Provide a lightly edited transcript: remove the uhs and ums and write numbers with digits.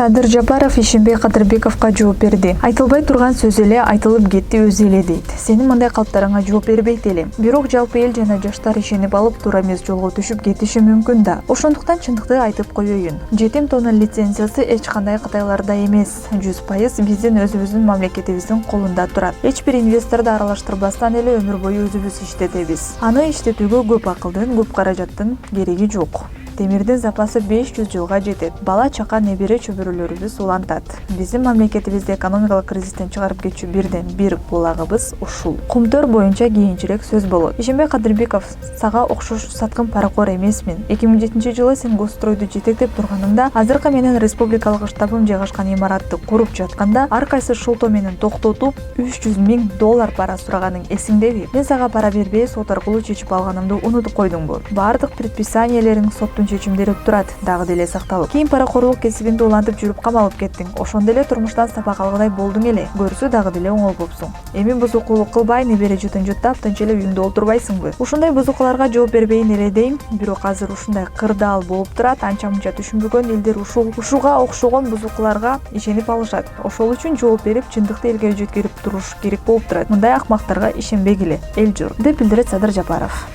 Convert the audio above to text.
Садыр Жапаров Ишенбек Кадырбековго жооп берди. Айтылбай турган сөз эле айтылып кетти өзү эле дейт. Сенин мындай калптарыңа жооп бербейт элем. Бирок жалпы эл жана жаштар ишенип алып туура эмес жолго түшүп кетиши мүмкүн да. Ошондуктан чындыкты айтып коеюн. Жетим тоонун лицензиясы эч кандай кытайларда эмес. 100% биздин өзүбүздүн мамлекетибиздин колунда турат. Эч бир инвесторду аралаштырбастан эле өмүр бою өзүбүз иштетебиз. Аны иштетүүгө көп акылдын, көп каражаттын кереги жок. Темирдин запасы 500 жылга жетет. Бала чака небере чөбүрөлөрүбүз улантат. Биздин мамлекетибизди экономикалык кризистен чыгарып кетчү бирден бир булагыбыз ушул. Кумтөр боюнча кийинчерээк сөз болот. Ишенбек Кадырбеков, сага окшош саткын паракор эмесмин. 2007-жылы сен госстройду жетектеп турганыңда, азыркы менен республикалык штабым жайгашкан имаратты куруп жатканда, ар кайсы шулто менен токтотуп $300 000 пара сураганың эсиңдеби? Мен сага пара бербей сот аркылуу чечип алганымды унутуп койдуңбу? Бардык предписаниялериң соттун чечимдери турат, дагы деле сакталып. Кийин паракорлук кесибинди улантып жүрүп камалып кеттиң. Ошондо эле турмуштан сабак алгыдай болдуң эле. Көрсө дагы деле оңолбопсуң. Эми бузукулук кылбай, небере жутун жуттап, тынч эле үйүңдө олтурбайсыңбы? Ушундай бузукуларга жооп бербейин эле дейм. Бирок азыр ушундай кырдаал болуп турат. Анча-мунча түшүнбөгөн элдер ушуга окшогон бузукуларга ишенип алышат. Ошол үчүн жооп берип, чындыкты элге жеткирип туруш керек болуп турат. Мындай акмактарга ишенбегиле, эл журт, деп билдирет Садыр Жапаров.